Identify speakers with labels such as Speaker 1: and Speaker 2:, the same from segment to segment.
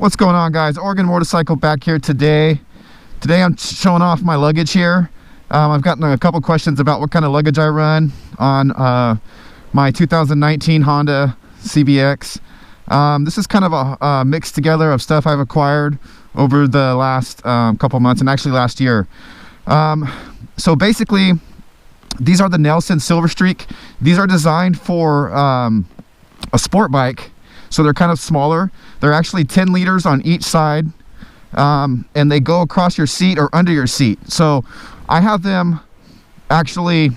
Speaker 1: What's going on, guys? Oregon Motorcycle back here today. Today I'm showing off my luggage here. I've gotten a couple questions about what kind of luggage I run on my 2019 Honda CB500X. This is kind of a mix together of stuff I've acquired over the last couple months, and actually last year. So basically, these are the Nelson Silver Streak. These are designed for a sport bike, so they're kind of smaller. They're actually 10 liters on each side, and they go across your seat or under your seat. So I have them actually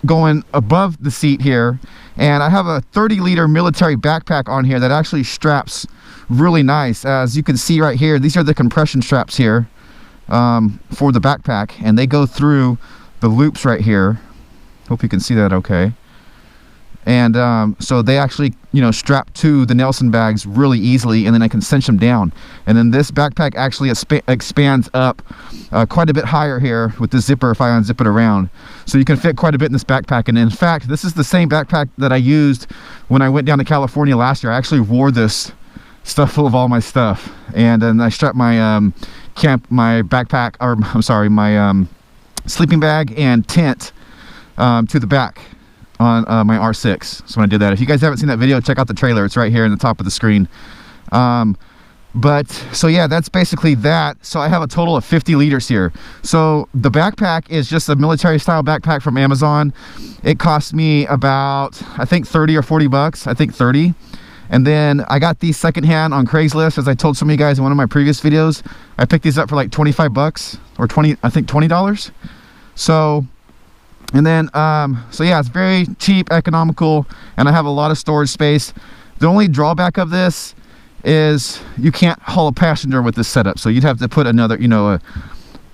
Speaker 1: going above the seat here, and I have a 30-liter military backpack on here that actually straps really nice. As you can see right here, these are the compression straps here for the backpack, and they go through the loops right here. Hope you can see that okay. And so they actually, you know, strap to the Nelson bags really easily, and then I can cinch them down. And then this backpack actually expands up quite a bit higher here with the zipper if I unzip it around. So you can fit quite a bit in this backpack. And in fact, this is the same backpack that I used when I went down to California last year. I actually wore this stuff full of all my stuff, and then I strapped my my backpack, or I'm sorry, my sleeping bag and tent to the back on my R6. So when I did that, if you guys haven't seen that video, check out the trailer. It's right here in the top of the screen. But so yeah, that's basically that. So I have a total of 50 liters here. So the backpack is just a military style backpack from Amazon. It cost me about, I think 30 or 40 bucks. I think 30. And then I got these secondhand on Craigslist, as I told some of you guys in one of my previous videos. I picked these up for like 25 bucks or I think $20. So, and then, so yeah, it's very cheap, economical, and I have a lot of storage space. The only drawback of this is you can't haul a passenger with this setup. So you'd have to put another, you know,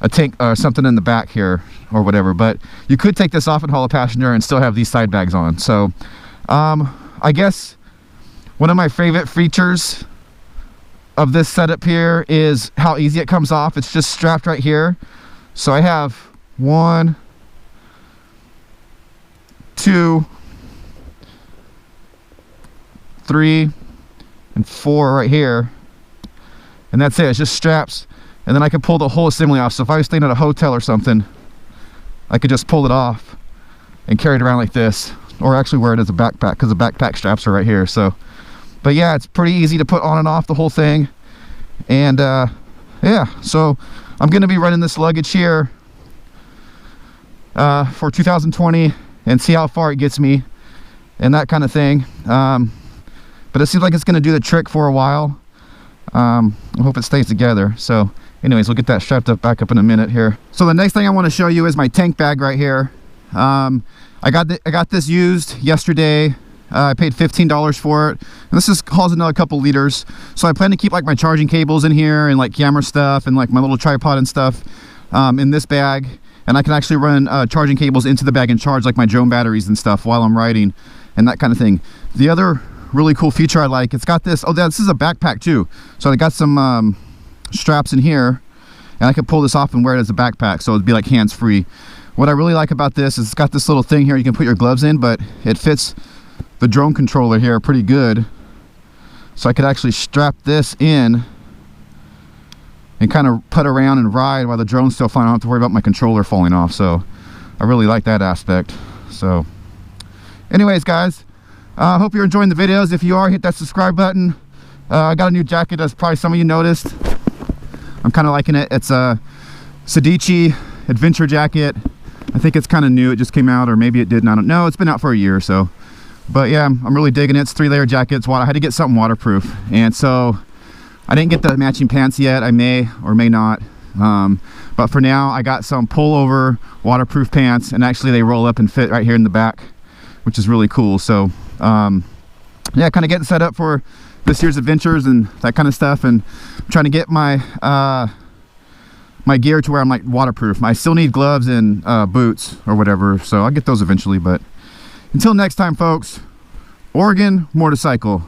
Speaker 1: a tank or something in the back here or whatever. But you could take this off and haul a passenger and still have these side bags on. So, I guess one of my favorite features of this setup here is how easy it comes off. It's just strapped right here. So I have 1, 2, 3, and 4 right here, and that's it. It's just straps, and then I can pull the whole assembly off. So if I was staying at a hotel or something, I could just pull it off and carry it around like this, or actually wear it as a backpack, because the backpack straps are right here. So, but yeah, it's pretty easy to put on and off the whole thing. And yeah, so I'm going to be running this luggage here for 2020 and see how far it gets me and that kind of thing. But it seems like it's going to do the trick for a while. I hope it stays together. So anyways, we'll get that strapped up back up in a minute here. So the next thing I want to show you is my tank bag right here. I got this used yesterday. I paid $15 for it, and this hauls another couple liters. So I plan to keep like my charging cables in here, and like camera stuff, and like my little tripod and stuff in this bag. And I can actually run charging cables into the bag and charge like my drone batteries and stuff while I'm riding and that kind of thing. The other really cool feature I like, it's got this, this is a backpack too. So I got some straps in here, and I can pull this off and wear it as a backpack, so it'd be like hands-free. What I really like about this is it's got this little thing here you can put your gloves in, but it fits the drone controller here pretty good. So I could actually strap this in and kind of put around and ride while the drone's still flying. I don't have to worry about my controller falling off. So I really like that aspect. So anyways, guys, I hope you're enjoying the videos. If you are, hit that subscribe button. I got a new jacket, as probably some of you noticed. I'm kind of liking it. It's a Sedici adventure jacket. I think it's kind of new. It just came out, or maybe it didn't. I don't know. It's been out for a year or so. But yeah, I'm really digging it. It's 3-layer jackets. I had to get something waterproof, and so I didn't get the matching pants yet. I may or may not. But for now, I got some pullover waterproof pants, and actually they roll up and fit right here in the back, which is really cool. So yeah, kind of getting set up for this year's adventures and that kind of stuff, and I'm trying to get my my gear to where I'm like waterproof. I still need gloves and boots or whatever, so I'll get those eventually. But until next time, folks, Oregon Motorcycle.